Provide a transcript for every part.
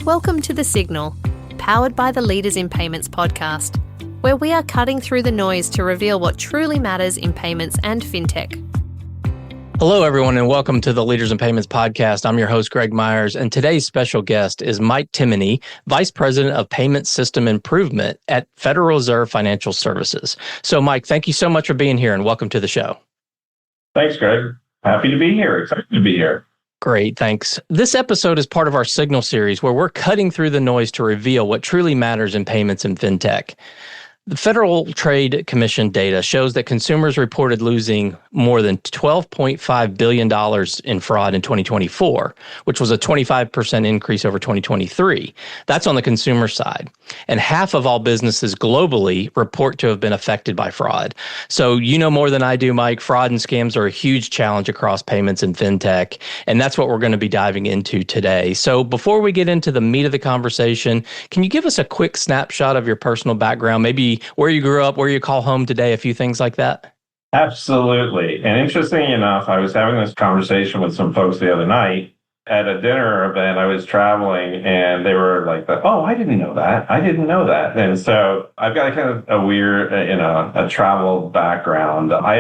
Welcome to The Signal, powered by the Leaders in Payments podcast, where we are cutting through the noise to reveal what truly matters in payments and fintech. Hello, everyone, and welcome to the Leaders in Payments podcast. I'm your host, Greg Myers, and today's special guest is Mike Timoney, Vice President of Payment System Improvement at Federal Reserve Financial Services. So, Mike, thank you so much for being here, and welcome to the show. Thanks, Greg. Happy to be here. Excited to be here. Great, thanks. This episode is part of our Signal series where we're cutting through the noise to reveal what truly matters in payments and fintech. The Federal Trade Commission data shows that consumers reported losing more than $12.5 billion in fraud in 2024, which was a 25% increase over 2023. That's on the consumer side. And half of all businesses globally report to have been affected by fraud. So you know more than I do, Mike, fraud and scams are a huge challenge across payments and fintech. And that's what we're going to be diving into today. So before we get into the meat of the conversation, can you give us a quick snapshot of your personal background, maybe where you grew up, where you call home today, a few things like that? Absolutely. And interestingly enough, I was having this conversation with some folks the other night at a dinner event. I was traveling and they were like, oh, I didn't know that. I didn't know that. And so I've got a kind of a weird, a travel background. My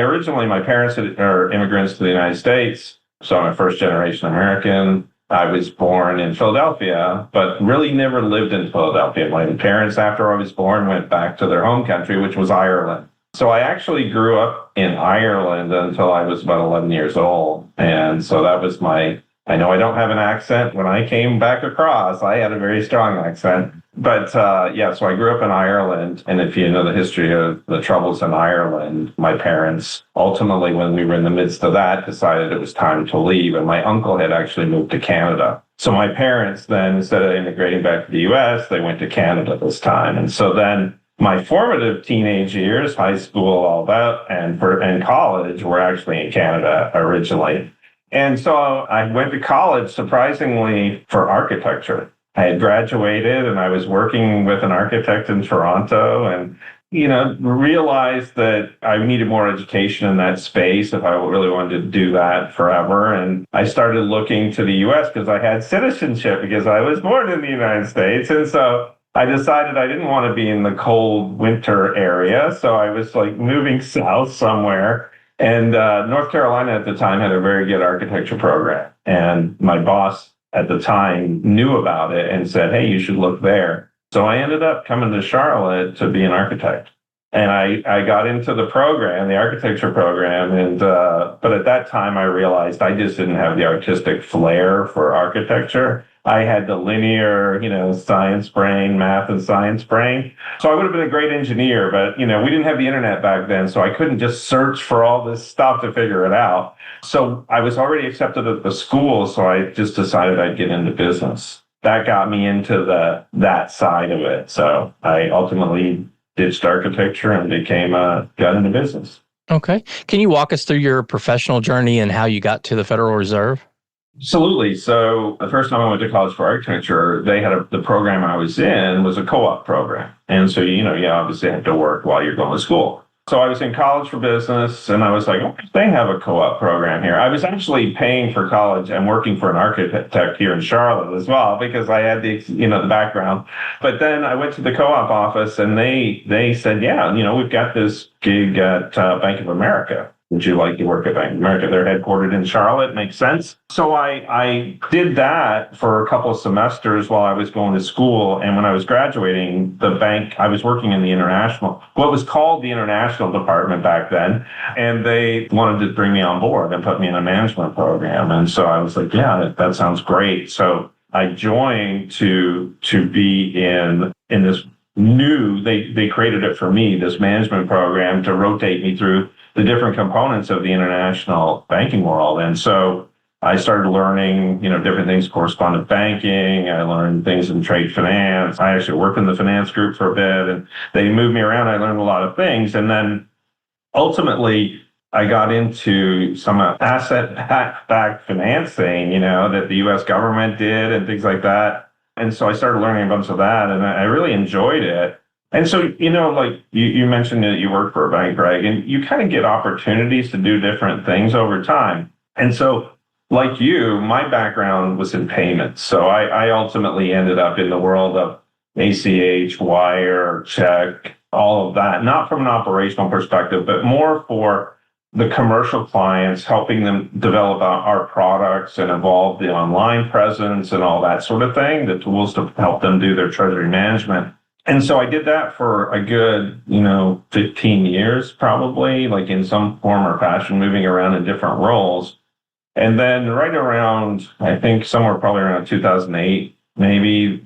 parents are immigrants to the United States. So I'm a first generation American. I was born in Philadelphia, but really never lived in Philadelphia. My parents, after I was born, went back to their home country, which was Ireland. So I actually grew up in Ireland until I was about 11 years old. And so that was I know I don't have an accent. When I came back across, I had a very strong accent. But so I grew up in Ireland. And if you know the history of the troubles in Ireland, my parents ultimately, when we were in the midst of that, decided it was time to leave. And my uncle had actually moved to Canada. So my parents then, instead of immigrating back to the US, they went to Canada this time. And so then my formative teenage years, high school, all that, and college were actually in Canada originally. And so I went to college, surprisingly, for architecture. I had graduated and I was working with an architect in Toronto and, realized that I needed more education in that space if I really wanted to do that forever. And I started looking to the US because I had citizenship because I was born in the United States. And so I decided I didn't want to be in the cold winter area. So I was moving south somewhere. And North Carolina at the time had a very good architecture program. And my boss at the time knew about it and said, hey, you should look there. So I ended up coming to Charlotte to be an architect. And I got into the program, the architecture program. But at that time, I realized I just didn't have the artistic flair for architecture. I had the linear, science brain, math and science brain. So I would have been a great engineer, but, we didn't have the internet back then, so I couldn't just search for all this stuff to figure it out. So I was already accepted at the school, so I just decided I'd get into business. That got me into that side of it. So I ultimately ditched architecture and got into business. Okay. Can you walk us through your professional journey and how you got to the Federal Reserve? Absolutely. So the first time I went to college for architecture, they had the program I was in was a co-op program. And so, you obviously have to work while you're going to school. So I was in college for business and I was like, oh, they have a co-op program here. I was actually paying for college and working for an architect here in Charlotte as well because I had the background. But then I went to the co-op office and they said, yeah, we've got this gig at Bank of America. Would you like to work at Bank of America? They're headquartered in Charlotte. Makes sense. So I did that for a couple of semesters while I was going to school. And when I was graduating, the bank, I was working in what was called the international department back then. And they wanted to bring me on board and put me in a management program. And so I was like, yeah, that sounds great. So I joined to be in this new, they created it for me, this management program to rotate me through the different components of the international banking world. And so I started learning, different things, correspondent banking. I learned things in trade finance. I actually worked in the finance group for a bit and they moved me around. I learned a lot of things. And then ultimately I got into some asset-backed financing, that the US government did and things like that. And so I started learning a bunch of that and I really enjoyed it. And so, you mentioned that you work for a bank, Greg, and you kind of get opportunities to do different things over time. And so like you, my background was in payments. So I ultimately ended up in the world of ACH, wire, check, all of that, not from an operational perspective, but more for the commercial clients, helping them develop our products and evolve the online presence and all that sort of thing, the tools to help them do their treasury management. And so I did that for a good, 15 years, probably, like in some form or fashion, moving around in different roles. And then right around, I think somewhere probably around 2008, maybe,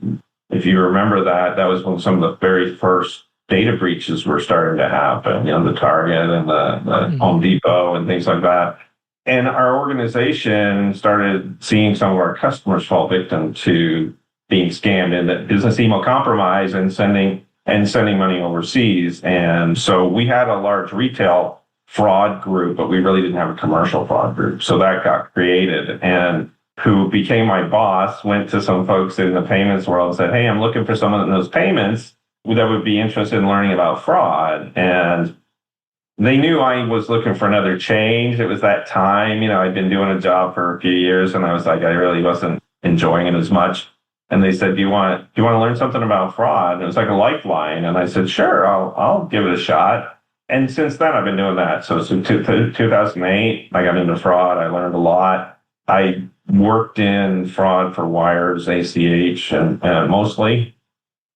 if you remember that, that was when some of the very first data breaches were starting to happen, the Target and the Home Depot and things like that. And our organization started seeing some of our customers fall victim to being scammed and that business email compromise and sending money overseas. And so we had a large retail fraud group, but we really didn't have a commercial fraud group. So that got created, and who became my boss went to some folks in the payments world and said, hey, I'm looking for someone that knows payments that would be interested in learning about fraud. And they knew I was looking for another change. It was that time, I'd been doing a job for a few years and I was like, I really wasn't enjoying it as much. And they said, do you want to learn something about fraud? And it was like a lifeline. And I said, sure, I'll give it a shot. And since then, I've been doing that. So since 2008, I got into fraud. I learned a lot. I worked in fraud for wires, ACH, and mostly.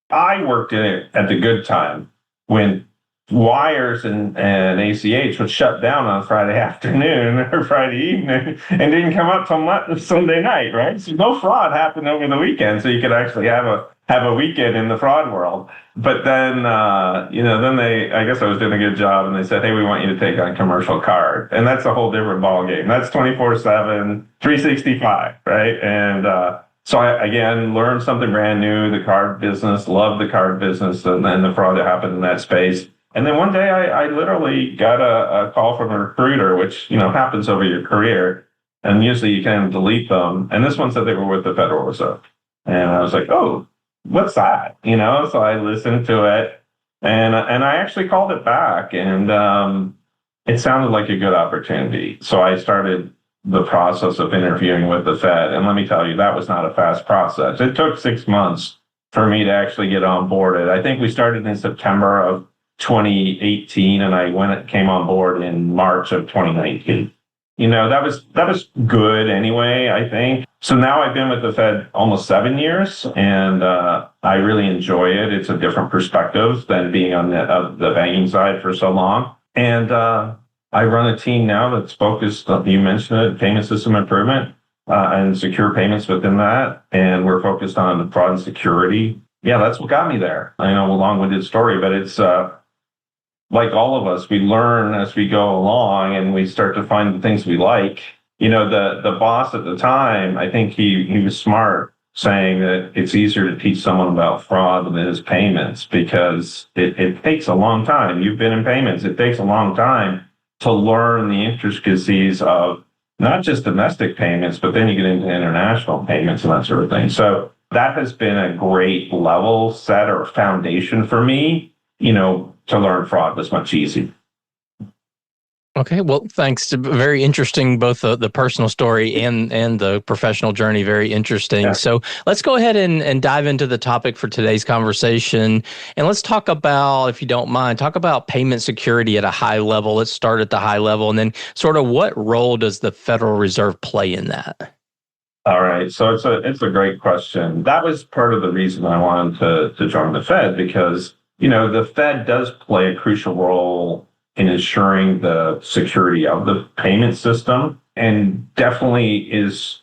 I worked in it at the good time when wires and ACH would shut down on Friday afternoon or Friday evening and didn't come up till Sunday night, right? So no fraud happened over the weekend, so you could actually have a weekend in the fraud world. But then, I guess I was doing a good job, and they said, hey, we want you to take on commercial card. And that's a whole different ballgame. That's 24/7, 365, right? And so I, again, learned something brand new, the card business, loved the card business and the fraud that happened in that space. And then one day I literally got a call from a recruiter, which, happens over your career. And usually you can delete them. And this one said they were with the Federal Reserve. And I was like, oh, what's that? So I listened to it and I actually called it back, and it sounded like a good opportunity. So I started the process of interviewing with the Fed. And let me tell you, that was not a fast process. It took 6 months for me to actually get onboarded. I think we started in September of 2018, and I came on board in March of 2019. That was good anyway, I think. So now I've been with the Fed almost 7 years, and I really enjoy it. It's a different perspective than being on the banking side for so long. And I run a team now that's focused, you mentioned it, payment system improvement and secure payments within that. And we're focused on fraud and security. Yeah, that's what got me there. I know, a long-winded story, but it's like all of us, we learn as we go along and we start to find the things we like. The boss at the time, I think he was smart, saying that it's easier to teach someone about fraud than it is payments, because it takes a long time. You've been in payments. It takes a long time to learn the intricacies of not just domestic payments, but then you get into international payments and that sort of thing. So that has been a great level set or foundation for me, to learn fraud was much easier. Okay, well, thanks. Very interesting, both the personal story and the professional journey. Very interesting. Yeah. So let's go ahead and dive into the topic for today's conversation. And let's talk about, if you don't mind, talk about payment security at a high level. Let's start at the high level, and then sort of what role does the Federal Reserve play in that? All right. So it's a great question. That was part of the reason I wanted to join the Fed, because, the Fed does play a crucial role in ensuring the security of the payment system, and definitely it's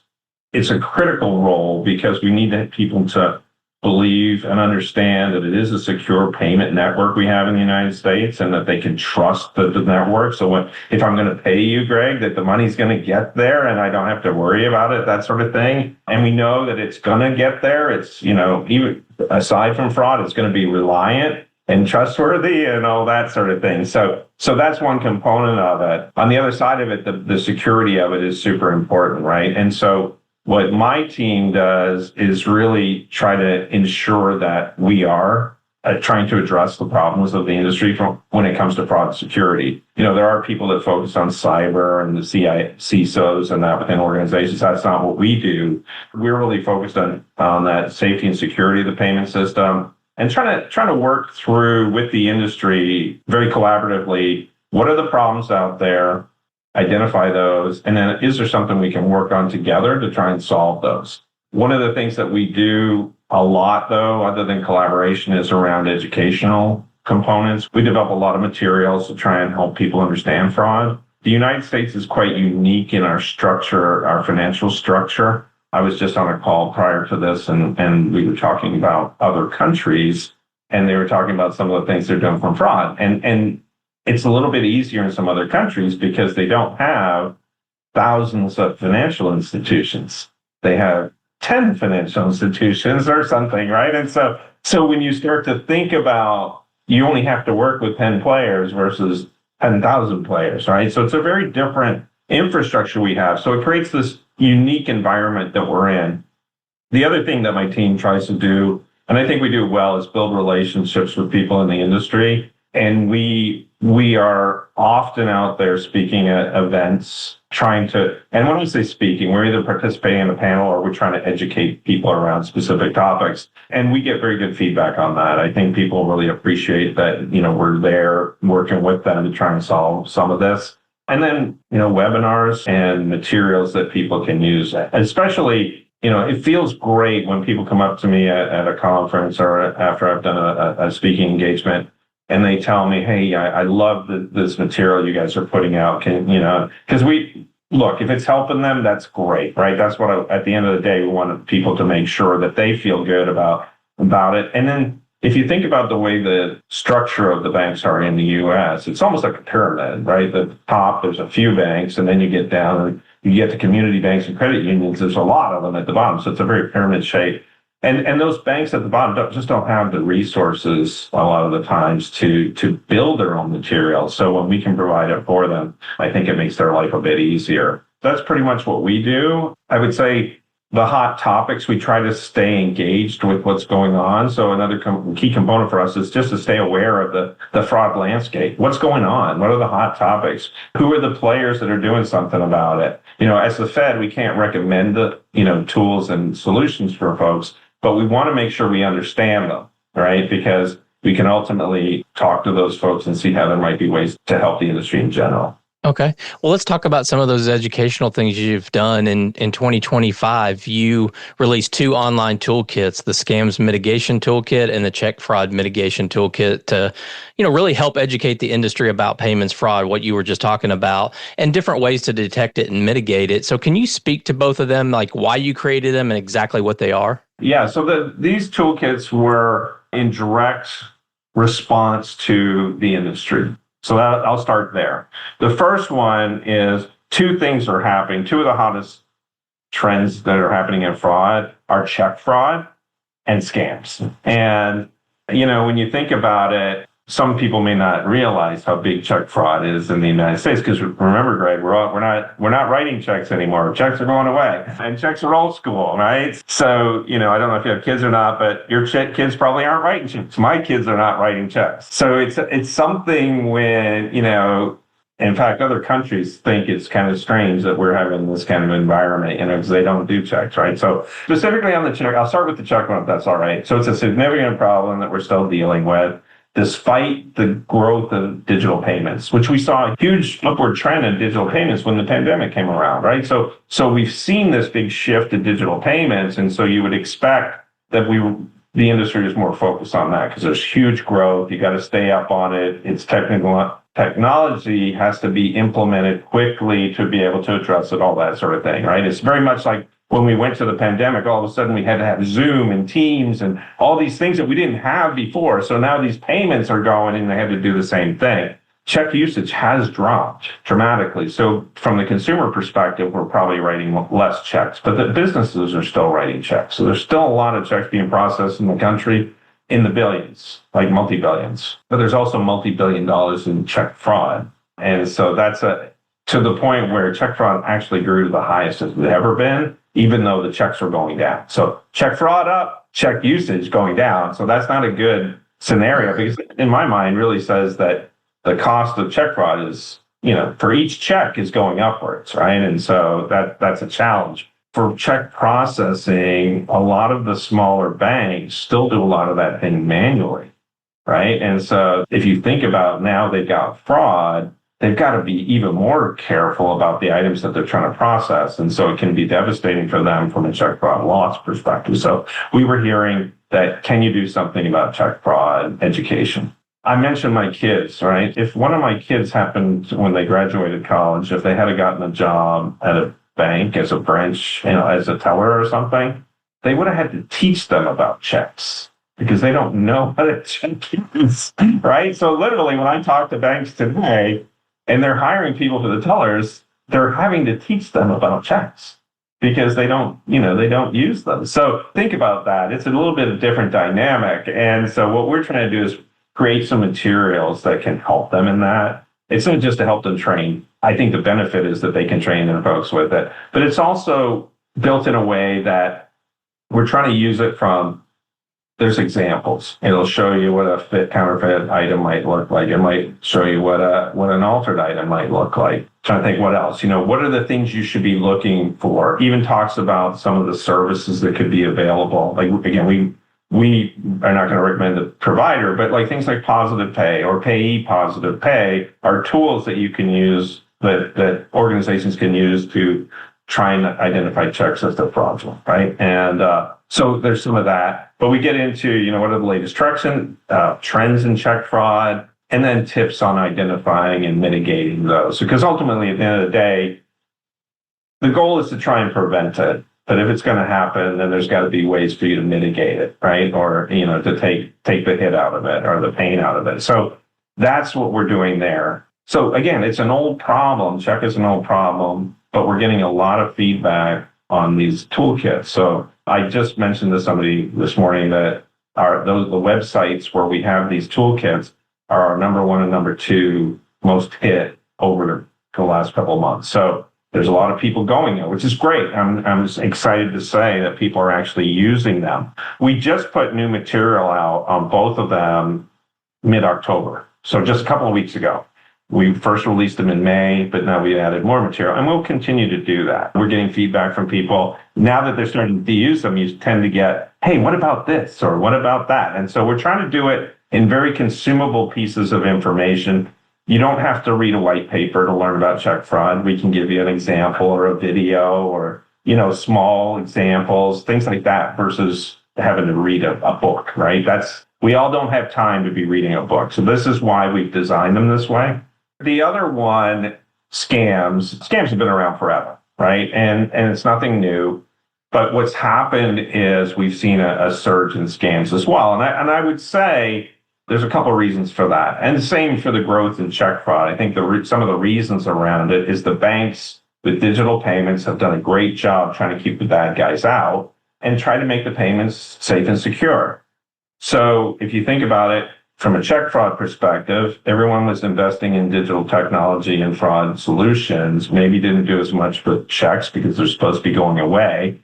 a critical role, because we need people to believe and understand that it is a secure payment network we have in the United States, and that they can trust the network. So if I'm going to pay you, Greg, that the money's going to get there and I don't have to worry about it, that sort of thing. And we know that it's going to get there. It's, even aside from fraud, it's going to be reliant and trustworthy and all that sort of thing. So that's one component of it. On the other side of it, the security of it is super important, right? And so what my team does is really try to ensure that we are trying to address the problems of the industry from when it comes to fraud security. There are people that focus on cyber and the CISOs and that within organizations. That's not what we do. We're really focused on that safety and security of the payment system and trying to work through with the industry very collaboratively. What are the problems out there? Identify those. And then is there something we can work on together to try and solve those? One of the things that we do a lot, though, other than collaboration, is around educational components. We develop a lot of materials to try and help people understand fraud. The United States is quite unique in our structure, our financial structure. I was just on a call prior to this, and we were talking about other countries, and they were talking about some of the things they're doing from fraud. And it's a little bit easier in some other countries because they don't have thousands of financial institutions. They have 10 financial institutions or something, right? And so when you start to think about, you only have to work with 10 players versus 10,000 players, right? So it's a very different infrastructure we have. So it creates this unique environment that we're in. The other thing that my team tries to do, and I think we do well, is build relationships with people in the industry. And we are often out there speaking at events, and when I say speaking, we're either participating in a panel or we're trying to educate people around specific topics. And we get very good feedback on that. I think people really appreciate that, we're there working with them to try and solve some of this. And then, webinars and materials that people can use, especially, it feels great when people come up to me at a conference or after I've done a speaking engagement. And they tell me, hey, I love this material you guys are putting out. Because look, if it's helping them, that's great, right? That's what at the end of the day, we want people to make sure that they feel good about it. And then if you think about the way the structure of the banks are in the U.S., it's almost like a pyramid, right? The top, there's a few banks, and then you get down and you get to community banks and credit unions. There's a lot of them at the bottom. So it's a very pyramid shape. And those banks at the bottom don't have the resources a lot of the times to build their own material. So when we can provide it for them, I think it makes their life a bit easier. That's pretty much what we do. I would say the hot topics, we try to stay engaged with what's going on. So another key component for us is just to stay aware of the fraud landscape. What's going on? What are the hot topics? Who are the players that are doing something about it? As the Fed, we can't recommend the, tools and solutions for folks, but we want to make sure we understand them, right? Because we can ultimately talk to those folks and see how there might be ways to help the industry in general. Okay. Well, let's talk about some of those educational things you've done. In 2025, you released 2 online toolkits, the Scams Mitigation Toolkit and the Check Fraud Mitigation Toolkit to, really help educate the industry about payments fraud, what you were just talking about, and different ways to detect it and mitigate it. So can you speak to both of them, like why you created them and exactly what they are? Yeah. So these toolkits were in direct response to the industry. So I'll start there. The first one is 2 things are happening. 2 of the hottest trends that are happening in fraud are check fraud and scams. And, when you think about it, some people may not realize how big check fraud is in the United States. Because remember, Greg, we're not writing checks anymore. Checks are going away, and checks are old school, right? So I don't know if you have kids or not, but your kids probably aren't writing checks. My kids are not writing checks. So it's something when in fact, other countries think it's kind of strange that we're having this kind of environment, because they don't do checks, right? So specifically on the check, I'll start with the check one, if that's all right. So it's a significant problem that we're still dealing with, despite the growth of digital payments, which we saw a huge upward trend in digital payments when the pandemic came around, right? So we've seen this big shift to digital payments, and so you would expect that the industry is more focused on that because there's huge growth. You got to stay up on it. It's technology has to be implemented quickly to be able to address it, all that sort of thing, right? It's very much like when we went to the pandemic, all of a sudden we had to have Zoom and Teams and all these things that we didn't have before. So now these payments are going and they had to do the same thing. Check usage has dropped dramatically. So from the consumer perspective, we're probably writing less checks, but the businesses are still writing checks. So there's still a lot of checks being processed in the country in the billions, like multi-billions. But there's also multi-billion dollars in check fraud. And so that's to the point where check fraud actually grew to the highest it's ever been, even though the checks were going down. So check fraud up, check usage going down. So that's not a good scenario, because in my mind really says that the cost of check fraud is, for each check is going upwards, right? And so that's a challenge. For check processing, a lot of the smaller banks still do a lot of that thing manually, right? And so if you think about now they've got fraud, they've got to be even more careful about the items that they're trying to process. And so it can be devastating for them from a check fraud loss perspective. So we were hearing that, can you do something about check fraud education? I mentioned my kids, right? If one of my kids happened when they graduated college, if they had gotten a job at a bank as a branch, as a teller or something, they would have had to teach them about checks because they don't know what a check is, right? So literally when I talk to banks today and they're hiring people for the tellers, they're having to teach them about checks because they don't use them. So think about that. It's a little bit of different dynamic. And so what we're trying to do is create some materials that can help them in that. It's not just to help them train. I think the benefit is that they can train their folks with it, but it's also built in a way that we're trying to use it from, there's examples. It'll show you what a counterfeit item might look like. It might show you what an altered item might look like. Trying to think what else, what are the things you should be looking for? Even talks about some of the services that could be available. Like, again, we are not going to recommend the provider, but like things like positive pay or payee positive pay are tools that you can use, that organizations can use to try and identify checks as they're fraudulent, right? And so there's some of that. But we get into, what are the latest trends in check fraud, and then tips on identifying and mitigating those. Because ultimately, at the end of the day, the goal is to try and prevent it. But if it's going to happen, then there's got to be ways for you to mitigate it, right? Or, to take the hit out of it or the pain out of it. So that's what we're doing there. So again, it's an old problem. Check is an old problem, but we're getting a lot of feedback on these toolkits. So I just mentioned to somebody this morning that the websites where we have these toolkits are our number one and number two most hit over the last couple of months. So there's a lot of people going there, which is great. I'm excited to say that people are actually using them. We just put new material out on both of them mid-October. So just a couple of weeks ago. We first released them in May, but now we added more material, and we'll continue to do that. We're getting feedback from people. Now that they're starting to use them, you tend to get, hey, what about this? Or what about that? And so we're trying to do it in very consumable pieces of information. You don't have to read a white paper to learn about check fraud. We can give you an example or a video or, small examples, things like that, versus having to read a book, right? We all don't have time to be reading a book. So this is why we've designed them this way. The other one, scams have been around forever, right? And it's nothing new. But what's happened is we've seen a surge in scams as well. And I would say there's a couple of reasons for that. And the same for the growth in check fraud. I think some of the reasons around it is the banks with digital payments have done a great job trying to keep the bad guys out and try to make the payments safe and secure. So if you think about it, from a check fraud perspective, everyone was investing in digital technology and fraud solutions, maybe didn't do as much with checks because they're supposed to be going away.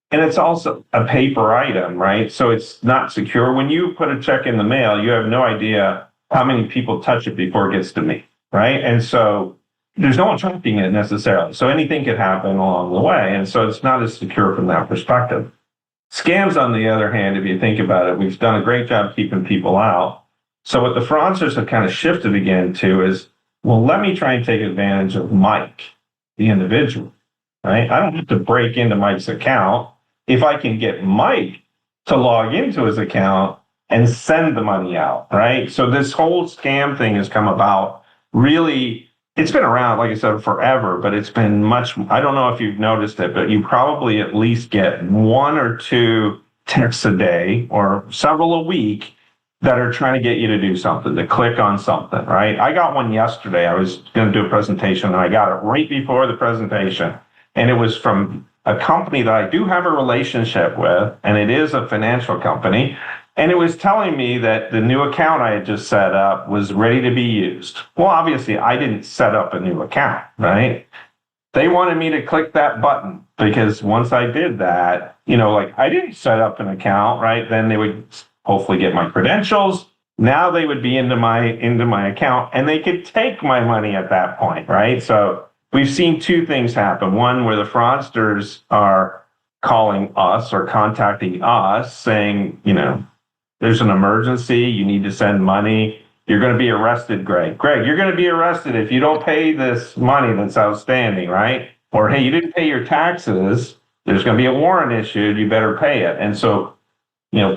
And it's also a paper item, right? So it's not secure. When you put a check in the mail, you have no idea how many people touch it before it gets to me, right? And so there's no one tracking it necessarily. So anything could happen along the way. And so it's not as secure from that perspective. Scams, on the other hand, if you think about it, we've done a great job keeping people out. So what the fraudsters have kind of shifted again to is, well, let me try and take advantage of Mike, the individual, right? I don't have to break into Mike's account. If I can get Mike to log into his account and send the money out, right? So this whole scam thing has come about really, it's been around, like I said, forever, but it's been much, I don't know if you've noticed it, but you probably at least get one or two texts a day or several a week that are trying to get you to do something, to click on something, right? I got one yesterday. I was going to do a presentation and I got it right before the presentation. And it was from a company that I do have a relationship with, and it is a financial company. And it was telling me that the new account I had just set up was ready to be used. Well, obviously, I didn't set up a new account, right? They wanted me to click that button because once I did that, I didn't set up an account, right? Then they would hopefully get my credentials. Now they would be into my account and they could take my money at that point, right? So we've seen two things happen. One, where the fraudsters are calling us or contacting us saying, there's an emergency, you need to send money. You're going to be arrested, Greg. Greg, you're going to be arrested if you don't pay this money that's outstanding, right? Or, hey, you didn't pay your taxes. There's going to be a warrant issued. You better pay it. And so,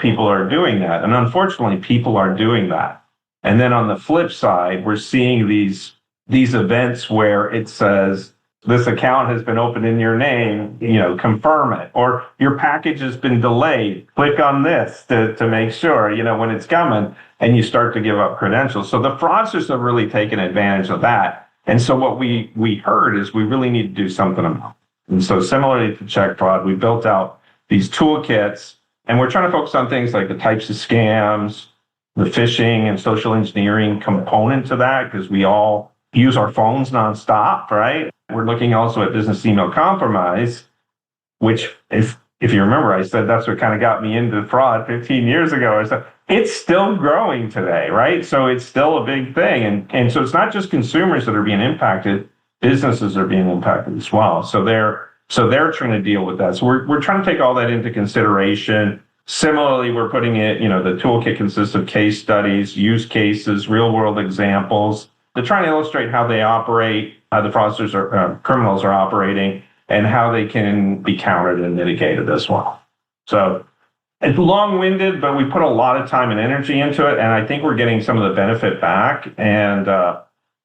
people are doing that. And unfortunately, people are doing that. And then on the flip side, we're seeing these events where it says, this account has been opened in your name, confirm it. Or your package has been delayed. Click on this to make sure, when it's coming, and you start to give up credentials. So the fraudsters have really taken advantage of that. And so what we heard is we really need to do something about it. And so similarly to check fraud, we built out these toolkits, and we're trying to focus on things like the types of scams, the phishing and social engineering component to that, because we all use our phones nonstop, right? We're looking also at business email compromise, which if you remember, I said that's what kind of got me into fraud 15 years ago. So it's still growing today, right? So it's still a big thing. And so it's not just consumers that are being impacted, businesses are being impacted as well. So they're trying to deal with that. So we're trying to take all that into consideration. Similarly, we're putting it, the toolkit consists of case studies, use cases, real world examples to try and illustrate how they operate, how the fraudsters or criminals are operating, and how they can be countered and mitigated as well. So it's long-winded, but we put a lot of time and energy into it, and I think we're getting some of the benefit back. And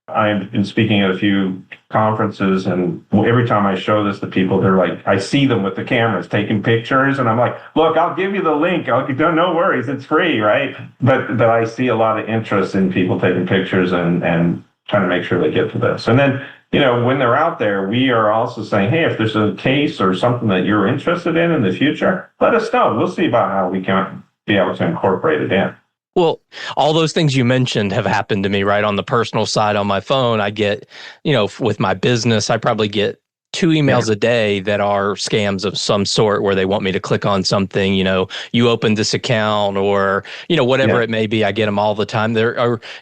I've been speaking at a few conferences, and every time I show this to people, they're like, I see them with the cameras taking pictures, and I'm like, look, I'll give you the link. No worries, it's free, right? But I see a lot of interest in people taking pictures and trying to make sure they get to this. And then, when they're out there, we are also saying, hey, if there's a case or something that you're interested in the future, let us know. We'll see about how we can be able to incorporate it in. Well, all those things you mentioned have happened to me, right? On the personal side, on my phone, I get, with my business, I probably get 2 emails a day that are scams of some sort where they want me to click on something, you opened this account or, whatever it may be. I get them all the time.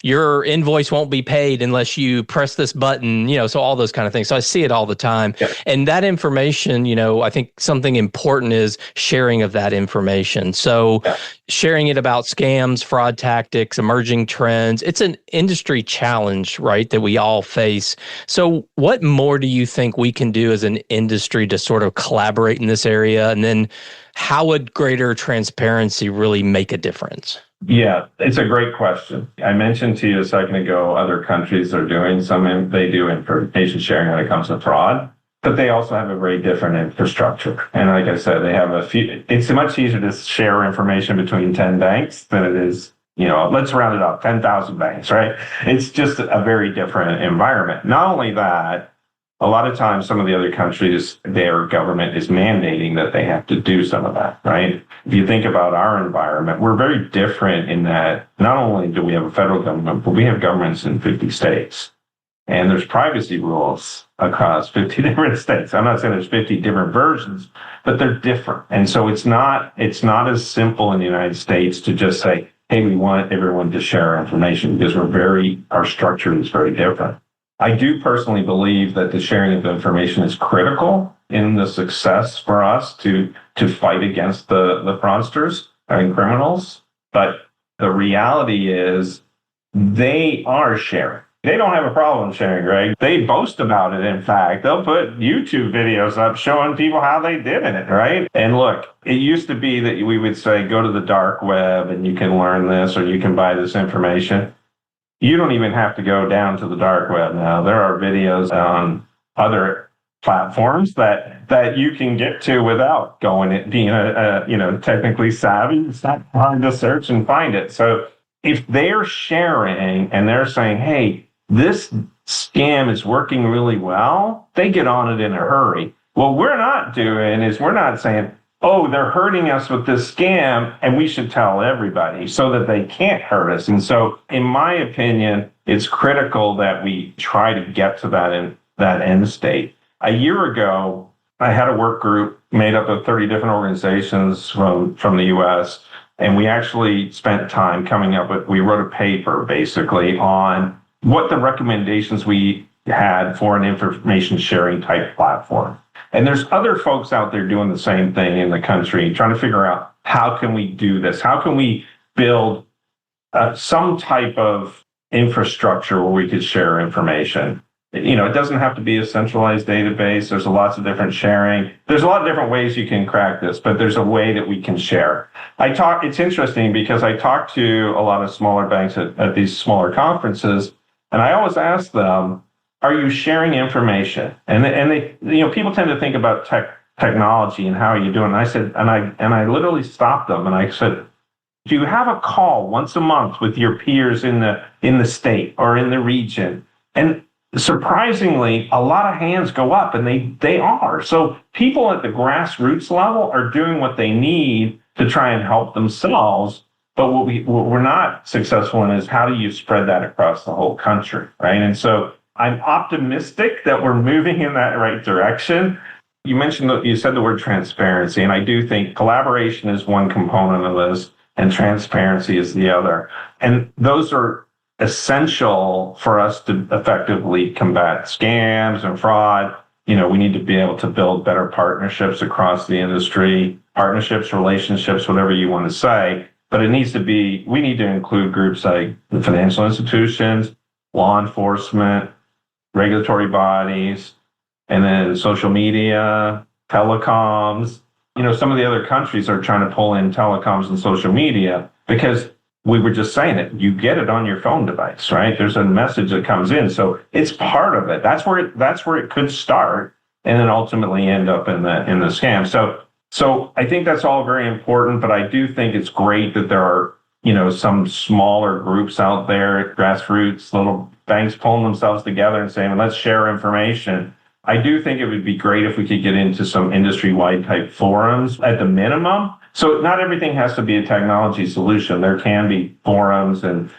Your invoice won't be paid unless you press this button, so all those kind of things. So I see it all the time. Yeah. And that information, I think something important is sharing of that information. So sharing it about scams, fraud tactics, emerging trends. It's an industry challenge, right, that we all face. So what more do you think we can do as an industry to sort of collaborate in this area? And then how would greater transparency really make a difference? Yeah, it's a great question. I mentioned to you a second ago, other countries are doing they do information sharing when it comes to fraud, but they also have a very different infrastructure. And like I said, they have it's much easier to share information between 10 banks than it is, let's round it up, 10,000 banks, right? It's just a very different environment. Not only that, a lot of times, some of the other countries, their government is mandating that they have to do some of that, right? If you think about our environment, we're very different in that not only do we have a federal government, but we have governments in 50 states. And there's privacy rules across 50 different states. I'm not saying there's 50 different versions, but they're different. And so it's not as simple in the United States to just say, hey, we want everyone to share information, because our structure is very different. I do personally believe that the sharing of information is critical in the success for us to fight against the fraudsters and criminals. But the reality is they are sharing. They don't have a problem sharing, Greg. They boast about it, in fact. They'll put YouTube videos up showing people how they did it, right? And look, it used to be that we would say, go to the dark web and you can learn this or you can buy this information. You don't even have to go down to the dark web now. There are videos on other platforms that you can get to without being technically savvy. It's not hard to search and find it. So if they're sharing and they're saying, hey, this scam is working really well, they get on it in a hurry. What we're not doing is we're not saying, oh, they're hurting us with this scam, and we should tell everybody so that they can't hurt us. And so, in my opinion, it's critical that we try to get to that end state. A year ago, I had a work group made up of 30 different organizations from the U.S. And we actually spent time coming up with, we wrote a paper basically on what the recommendations we had for an information sharing type platform. And there's other folks out there doing the same thing in the country, trying to figure out how can we do this? How can we build some type of infrastructure where we could share information? It doesn't have to be a centralized database. There's lots of different sharing. There's a lot of different ways you can crack this, but there's a way that we can share. It's interesting because I talk to a lot of smaller banks at these smaller conferences, and I always ask them, are you sharing information? And they people tend to think about technology and how are you doing? And I said, and I literally stopped them and I said, do you have a call once a month with your peers in the state or in the region? And surprisingly, a lot of hands go up, and they are. So people at the grassroots level are doing what they need to try and help themselves. But what we're not successful in is how do you spread that across the whole country, right? And so I'm optimistic that we're moving in that right direction. You said the word transparency, and I do think collaboration is one component of this, and transparency is the other. And those are essential for us to effectively combat scams and fraud. We need to be able to build better partnerships across the industry, relationships, whatever you want to say. But we need to include groups like the financial institutions, law enforcement, regulatory bodies, and then social media, telecoms. Some of the other countries are trying to pull in telecoms and social media because we were just saying it. You get it on your phone device, right? There's a message that comes in. So it's part of it. That's where it could start and then ultimately end up in the scam. So I think that's all very important, but I do think it's great that there are, some smaller groups out there, grassroots, little banks pulling themselves together and saying, let's share information. I do think it would be great if we could get into some industry-wide type forums at the minimum. So not everything has to be a technology solution. There can be forums and,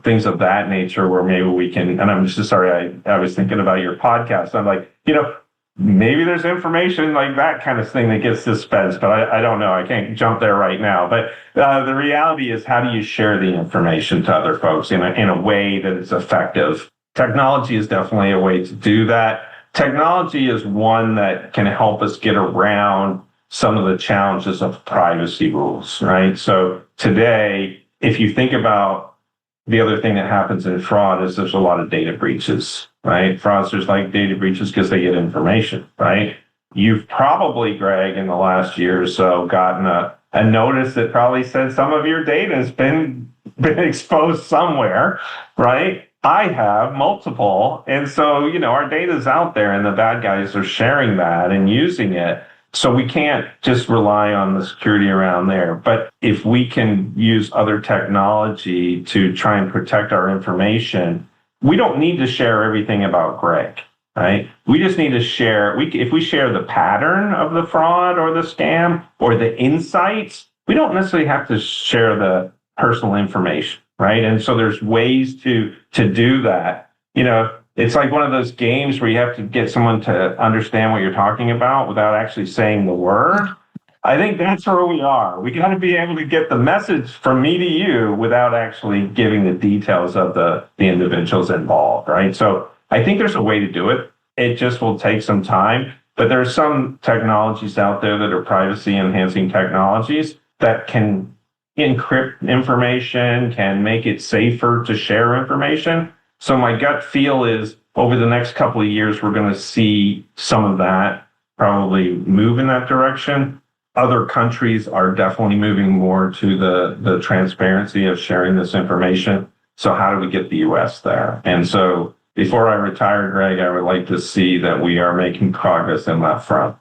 things of that nature where maybe we can, and I'm just sorry, I was thinking about your podcast. I'm like, maybe there's information like that kind of thing that gets dispensed, but I don't know. I can't jump there right now. But the reality is, how do you share the information to other folks in a way that is effective? Technology is definitely a way to do that. Technology is one that can help us get around some of the challenges of privacy rules, right? So today, if you think about the other thing that happens in fraud is there's a lot of data breaches, right? Fraudsters like data breaches because they get information, right? You've probably, Greg, in the last year or so gotten a notice that probably said some of your data has been exposed somewhere, right? I have multiple. And so, our data's out there and the bad guys are sharing that and using it. So we can't just rely on the security around there. But if we can use other technology to try and protect our information, we don't need to share everything about Greg, right? We just need to share, if we share the pattern of the fraud or the scam or the insights, we don't necessarily have to share the personal information, right? And so there's ways to do that. It's like one of those games where you have to get someone to understand what you're talking about without actually saying the word. I think that's where we are. We got to be able to get the message from me to you without actually giving the details of the individuals involved, right? So I think there's a way to do it. It just will take some time. But there are some technologies out there that are privacy enhancing technologies that can encrypt information, can make it safer to share information. So my gut feel is over the next couple of years, we're going to see some of that probably move in that direction. Other countries are definitely moving more to the transparency of sharing this information. So how do we get the U.S. there? And so before I retire, Greg, I would like to see that we are making progress in that front.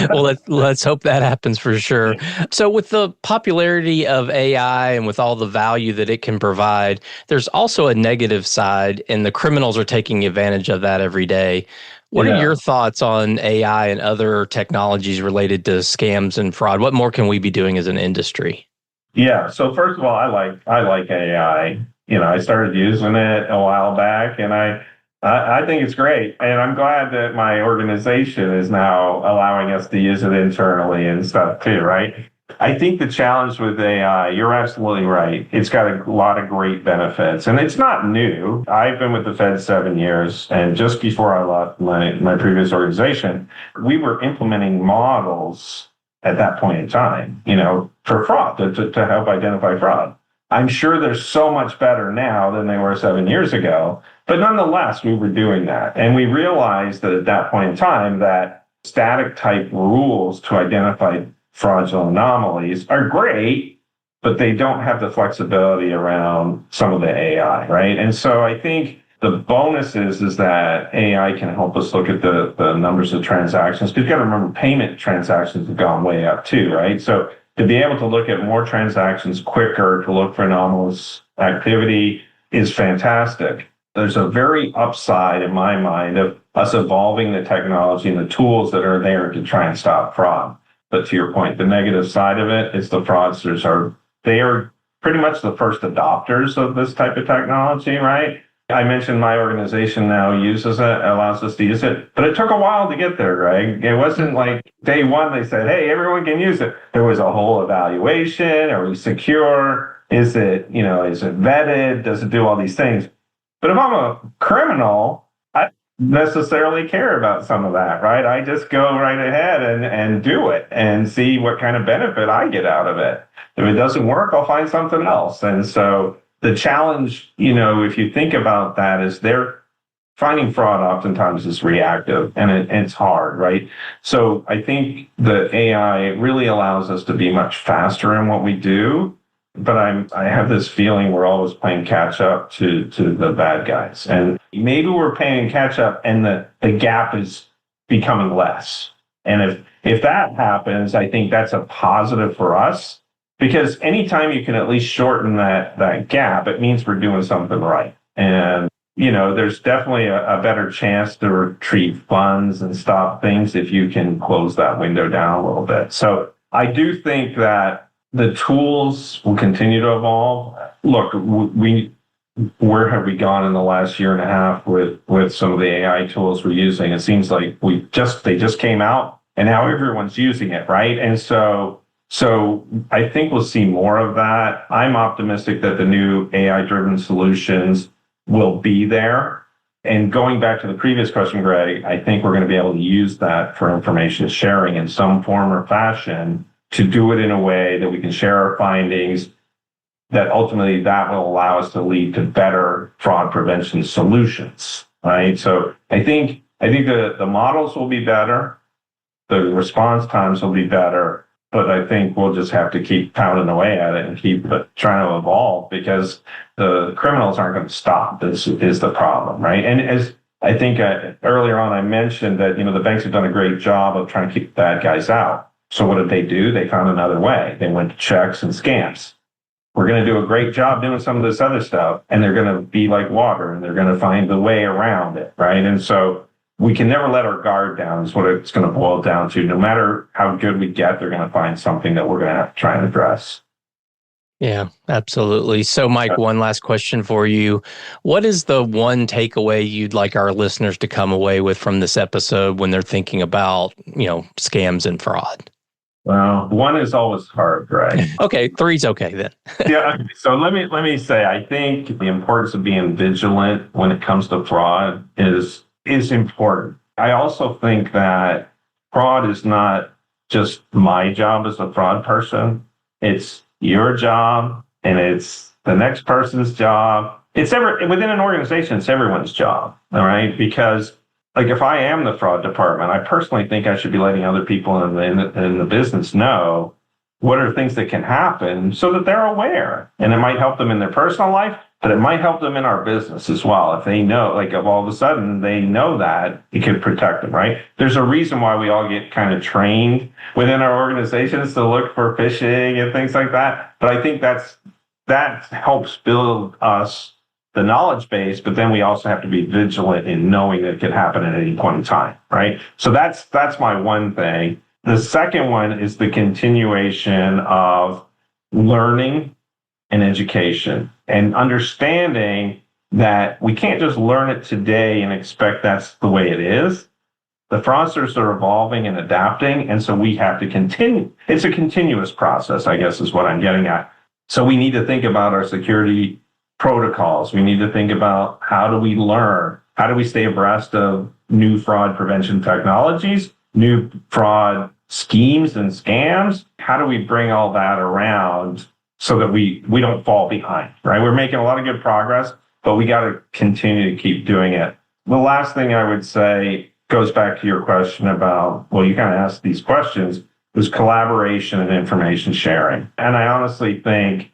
Well, let's hope that happens for sure. So with the popularity of AI and with all the value that it can provide, there's also a negative side, and the criminals are taking advantage of that every day. What are your thoughts on AI and other technologies related to scams and fraud? What more can we be doing as an industry? Yeah. So first of all, I like AI. I started using it a while back, and I think it's great. And I'm glad that my organization is now allowing us to use it internally and stuff too, right? I think the challenge with AI, you're absolutely right. It's got a lot of great benefits, and it's not new. I've been with the Fed 7 years, and just before I left my previous organization, we were implementing models at that point in time, for fraud, to help identify fraud. I'm sure they're so much better now than they were 7 years ago, but nonetheless, we were doing that. And we realized that at that point in time that static type rules to identify fraudulent anomalies are great, but they don't have the flexibility around some of the AI, right? And so I think the bonus is that AI can help us look at the numbers of transactions. Because you've got to remember, payment transactions have gone way up too, right? So to be able to look at more transactions quicker, to look for anomalous activity is fantastic. There's a very upside in my mind of us evolving the technology and the tools that are there to try and stop fraud. But to your point, the negative side of it is the fraudsters are pretty much the first adopters of this type of technology, right? I mentioned my organization now uses it, allows us to use it, but it took a while to get there, Greg. It wasn't like day one they said, hey, everyone can use it. There was a whole evaluation. Are we secure? Is it vetted? Does it do all these things? But if I'm a criminal, I don't necessarily care about some of that, right? I just go right ahead and do it and see what kind of benefit I get out of it. If it doesn't work, I'll find something else. And so the challenge, if you think about that, is they're finding fraud oftentimes is reactive and it's hard, right? So I think the AI really allows us to be much faster in what we do. But I have this feeling we're always playing catch up to the bad guys. And maybe we're playing catch up and the gap is becoming less. And if that happens, I think that's a positive for us, because anytime you can at least shorten that gap, it means we're doing something right. And, there's definitely a better chance to retrieve funds and stop things if you can close that window down a little bit. So I do think that the tools will continue to evolve. Look, where have we gone in the last year and a half with some of the AI tools we're using? It seems like they just came out and now everyone's using it, right? And so I think we'll see more of that. I'm optimistic that the new AI-driven solutions will be there. And going back to the previous question, Greg, I think we're going to be able to use that for information sharing in some form or fashion, to do it in a way that we can share our findings, that ultimately that will allow us to lead to better fraud prevention solutions, right? So I think the models will be better, the response times will be better, but I think we'll just have to keep pounding away at it and keep trying to evolve, because the criminals aren't going to stop. This is the problem, right? And as I think earlier on I mentioned that, the banks have done a great job of trying to keep bad guys out. So what did they do? They found another way. They went to checks and scams. We're going to do a great job doing some of this other stuff, and they're going to be like water, and they're going to find the way around it, right? And so we can never let our guard down is what it's going to boil down to. No matter how good we get, they're going to find something that we're going to have to try and address. Yeah, absolutely. So, Mike, one last question for you. What is the one takeaway you'd like our listeners to come away with from this episode when they're thinking about, scams and fraud? Well, one is always hard, right? Okay, three's okay then. Yeah. So let me say, I think the importance of being vigilant when it comes to fraud is important. I also think that fraud is not just my job as a fraud person. It's your job, and it's the next person's job. It's within an organization, it's everyone's job, all right? Because if I am the fraud department, I personally think I should be letting other people in the business know what are things that can happen so that they're aware. And it might help them in their personal life, but it might help them in our business as well. If they know, if all of a sudden they know that, it could protect them, right? There's a reason why we all get kind of trained within our organizations to look for phishing and things like that. But I think that helps build us the knowledge base, but then we also have to be vigilant in knowing that it could happen at any point in time, right? So that's my one thing. The second one is the continuation of learning and education and understanding that we can't just learn it today and expect that's the way it is. The fraudsters are evolving and adapting, and so we have to continue. It's a continuous process, I guess, is what I'm getting at. So we need to think about our security protocols. We need to think about how do we learn? How do we stay abreast of new fraud prevention technologies, new fraud schemes and scams? How do we bring all that around so that we don't fall behind, right? We're making a lot of good progress, but we got to continue to keep doing it. The last thing I would say goes back to your question about, well, you kind of asked these questions, was collaboration and information sharing. And I honestly think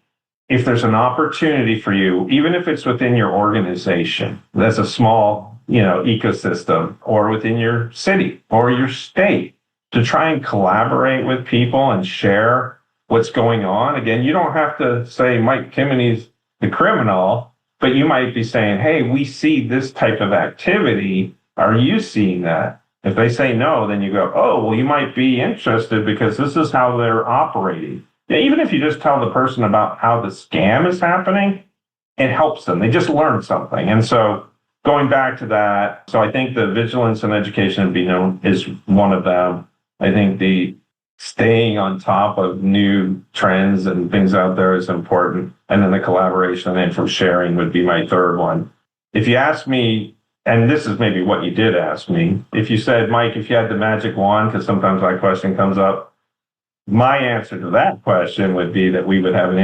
if there's an opportunity for you, even if it's within your organization, that's a small, ecosystem, or within your city or your state, to try and collaborate with people and share what's going on. Again, you don't have to say Mike Timoney's the criminal, but you might be saying, hey, we see this type of activity. Are you seeing that? If they say no, then you go, oh, well, you might be interested because this is how they're operating. Even if you just tell the person about how the scam is happening, it helps them. They just learn something. And so going back to that, so I think the vigilance and education is one of them. I think the staying on top of new trends and things out there is important. And then the collaboration and info sharing would be my third one. If you ask me, and this is maybe what you did ask me, if you said, Mike, if you had the magic wand, because sometimes that question comes up, my answer to that question would be that we would have an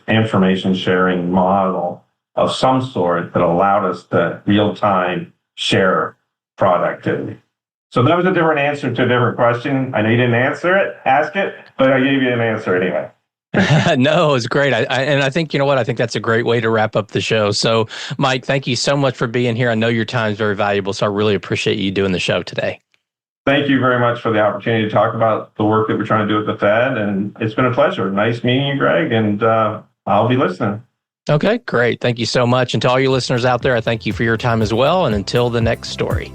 information sharing model of some sort that allowed us to real time share fraud activity. So that was a different answer to a different question. I know you didn't ask it, but I gave you an answer anyway. No, it's great. And I think, I think that's a great way to wrap up the show. So, Mike, thank you so much for being here. I know your time is very valuable, so I really appreciate you doing the show today. Thank you very much for the opportunity to talk about the work that we're trying to do at the Fed. And it's been a pleasure. Nice meeting you, Greg, and I'll be listening. Okay, great. Thank you so much. And to all you listeners out there, I thank you for your time as well. And until the next story.